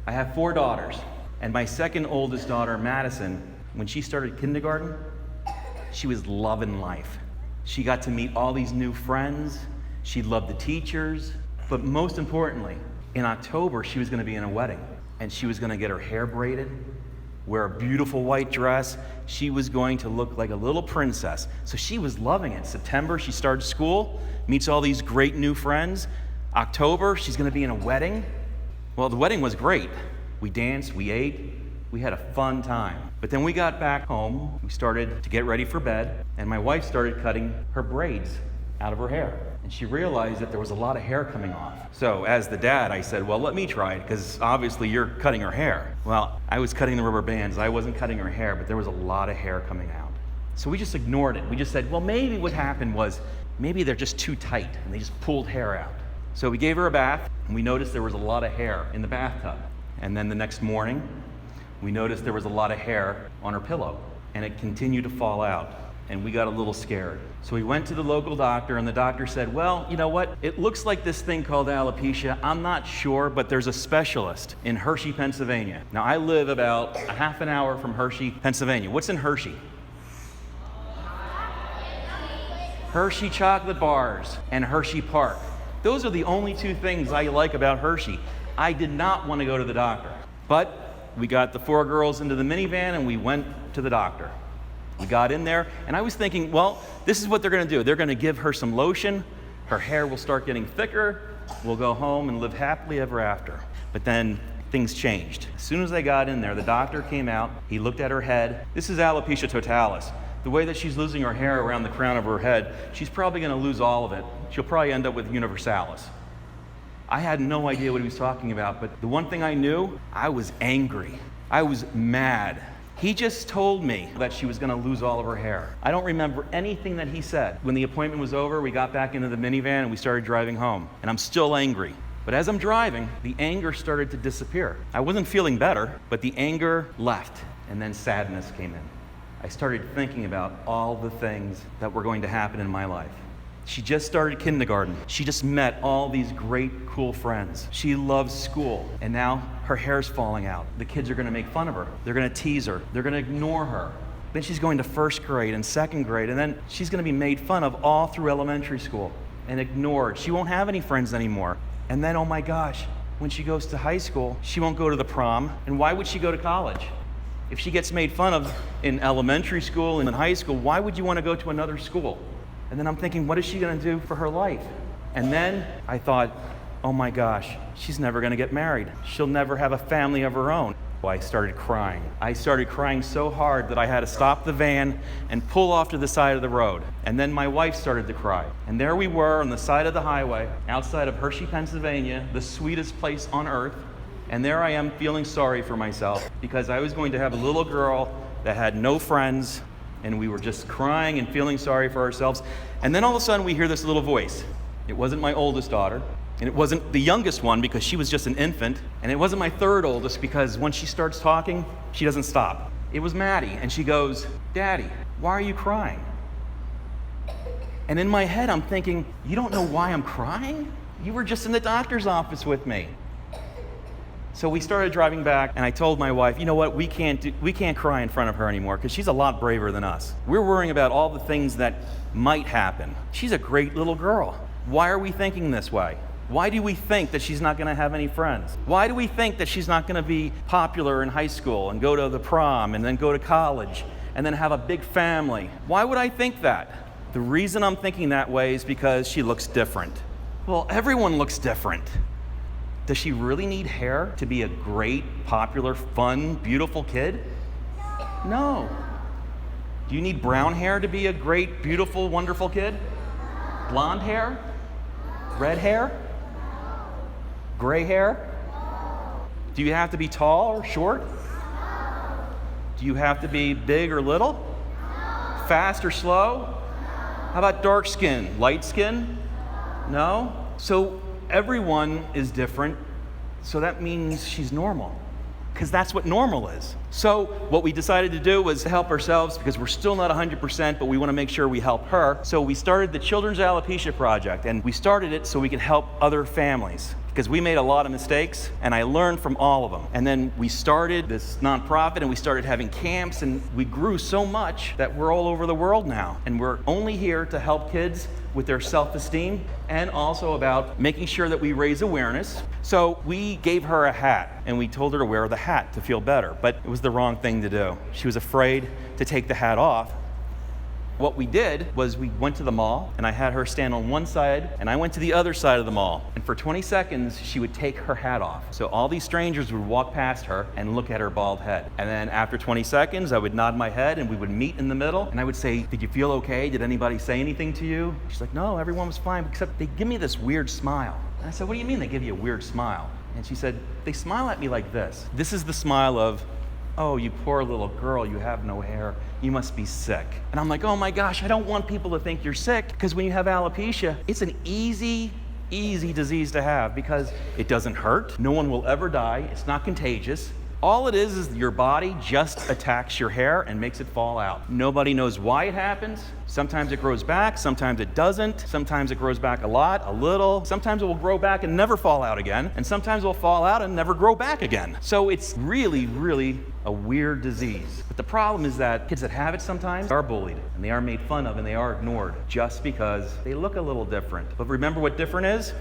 I have 4 daughters, and my second oldest daughter, Madison, when she started kindergarten, she was loving life. She got to meet all these new friends. She loved the teachers. But most importantly, in October, she was going to be in a wedding, and she was going to get her hair braided, wear a beautiful white dress. She was going to look like a little princess. So she was loving it. September, she started school, meets all these great new friends. October, she's going to be in a wedding. Well, the wedding was great. We danced, we ate, we had a fun time. But then we got back home, we started to get ready for bed, and my wife started cutting her braids out of her hair. And she realized that there was a lot of hair coming off. So as the dad, I said, well, let me try it, because obviously you're cutting her hair. Well, I was cutting the rubber bands. I wasn't cutting her hair, but there was a lot of hair coming out. So we just ignored it. We just said, well, maybe what happened was, maybe they're just too tight, and they just pulled hair out. So we gave her a bath, and we noticed there was a lot of hair in the bathtub. And then the next morning, we noticed there was a lot of hair on her pillow, and it continued to fall out. And we got a little scared. So we went to the local doctor, and the doctor said, well, you know what? It looks like this thing called alopecia. I'm not sure, but there's a specialist in Hershey, Pennsylvania. Now, I live about a half an hour from Hershey, Pennsylvania. What's in Hershey? Hershey chocolate bars and Hershey Park. Those are the only 2 things I like about Hershey. I did not want to go to the doctor, but we got the 4 girls into the minivan, and we went to the doctor. We got in there, and I was thinking, well, this is what they're going to do. They're going to give her some lotion. Her hair will start getting thicker. We'll go home and live happily ever after. But then things changed. As soon as they got in there, the doctor came out. He looked at her head. This is alopecia totalis. The way that she's losing her hair around the crown of her head, she's probably going to lose all of it. She'll probably end up with universalis. I had no idea what he was talking about, but the one thing I knew, I was angry. I was mad. He just told me that she was going to lose all of her hair. I don't remember anything that he said. When the appointment was over, we got back into the minivan and we started driving home. And I'm still angry. But as I'm driving, the anger started to disappear. I wasn't feeling better, but the anger left, and then sadness came in. I started thinking about all the things that were going to happen in my life. She just started kindergarten. She just met all these great, cool friends. She loves school, and now her hair's falling out. The kids are gonna make fun of her. They're gonna tease her. They're gonna ignore her. Then she's going to 1st grade and 2nd grade, and then she's gonna be made fun of all through elementary school and ignored. She won't have any friends anymore. And then, oh my gosh, when she goes to high school, she won't go to the prom. And why would she go to college? If she gets made fun of in elementary school and in high school, why would you wanna go to another school? And then I'm thinking, what is she gonna do for her life? And then I thought, oh my gosh, she's never gonna get married. She'll never have a family of her own. Well, I started crying. I started crying so hard that I had to stop the van and pull off to the side of the road. And then my wife started to cry. And there we were on the side of the highway, outside of Hershey, Pennsylvania, the sweetest place on earth. And there I am feeling sorry for myself because I was going to have a little girl that had no friends, and we were just crying and feeling sorry for ourselves. And then all of a sudden we hear this little voice. It wasn't my oldest daughter, and it wasn't the youngest one because she was just an infant, and it wasn't my 3rd oldest because when she starts talking, she doesn't stop. It was Maddie, and she goes, Daddy, why are you crying? And in my head I'm thinking, you don't know why I'm crying? You were just in the doctor's office with me. So we started driving back, and I told my wife, you know what, we can't cry in front of her anymore because she's a lot braver than us. We're worrying about all the things that might happen. She's a great little girl. Why are we thinking this way? Why do we think that she's not going to have any friends? Why do we think that she's not going to be popular in high school and go to the prom and then go to college and then have a big family? Why would I think that? The reason I'm thinking that way is because she looks different. Well, everyone looks different. Does she really need hair to be a great, popular, fun, beautiful kid? No. Do you need brown hair to be a great, beautiful, wonderful kid? Blonde hair? Red hair? Gray hair? Do you have to be tall or short? Do you have to be big or little? Fast or slow? How about dark skin, light skin? No? So everyone is different, so that means she's normal, because that's what normal is. So what we decided to do was to help ourselves, because we're still not 100%, but we want to make sure we help her. So we started the Children's Alopecia Project, and we started it so we could help other families. because we made a lot of mistakes, and I learned from all of them. And then we started this nonprofit, and we started having camps, and we grew so much that we're all over the world now. And we're only here to help kids with their self-esteem, and also about making sure that we raise awareness. So we gave her a hat, and we told her to wear the hat to feel better, but it was the wrong thing to do. She was afraid to take the hat off. What we did was we went to the mall, and I had her stand on one side, and I went to the other side of the mall. And for 20 seconds, she would take her hat off. So all these strangers would walk past her and look at her bald head. And then after 20 seconds, I would nod my head, and we would meet in the middle, and I would say, "Did you feel okay? Did anybody say anything to you?" She's like, "No, everyone was fine, except they give me this weird smile." And I said, "What do you mean they give you a weird smile?" And she said, "They smile at me like this. This is the smile of, 'Oh, you poor little girl, you have no hair. You must be sick.'" And I'm like, oh my gosh, I don't want people to think you're sick, because when you have alopecia, it's an easy disease to have because it doesn't hurt. No one will ever die. It's not contagious. All it is your body just attacks your hair and makes it fall out. Nobody knows why it happens. Sometimes it grows back, sometimes it doesn't. Sometimes it grows back a lot, a little. Sometimes it will grow back and never fall out again. And sometimes it will fall out and never grow back again. So it's really a weird disease. But the problem is that kids that have it sometimes are bullied, and they are made fun of, and they are ignored just because they look a little different. But remember what different is?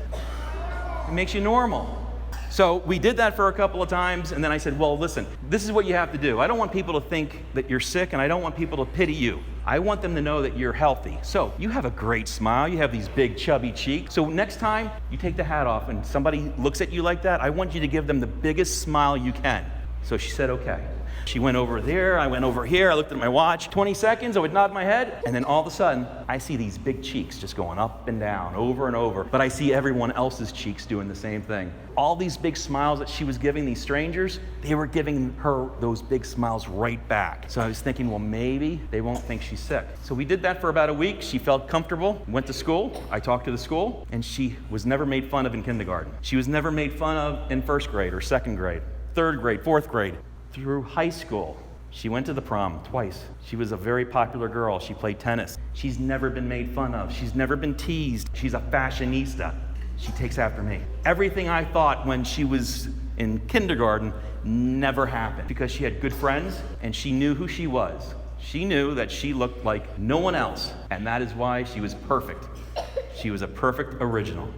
It makes you normal. So we did that for a couple of times, and then I said, well, listen, this is what you have to do. I don't want people to think that you're sick, and I don't want people to pity you. I want them to know that you're healthy. So you have a great smile. You have these big, chubby cheeks. So next time you take the hat off and somebody looks at you like that, I want you to give them the biggest smile you can. So she said, okay. She went over there, I went over here, I looked at my watch. 20 seconds, I would nod my head, and then all of a sudden, I see these big cheeks just going up and down, over and over. But I see everyone else's cheeks doing the same thing. All these big smiles that she was giving these strangers, they were giving her those big smiles right back. So I was thinking, well, maybe they won't think she's sick. So we did that for about a week. She felt comfortable, went to school. I talked to the school, and she was never made fun of in kindergarten. She was never made fun of in first grade or second grade, third grade, fourth grade. Through high school, she went to the prom twice. She was a very popular girl. She played tennis. She's never been made fun of. She's never been teased. She's a fashionista. She takes after me. Everything I thought when she was in kindergarten never happened because she had good friends and she knew who she was. She knew that she looked like no one else, and that is why she was perfect. She was a perfect original.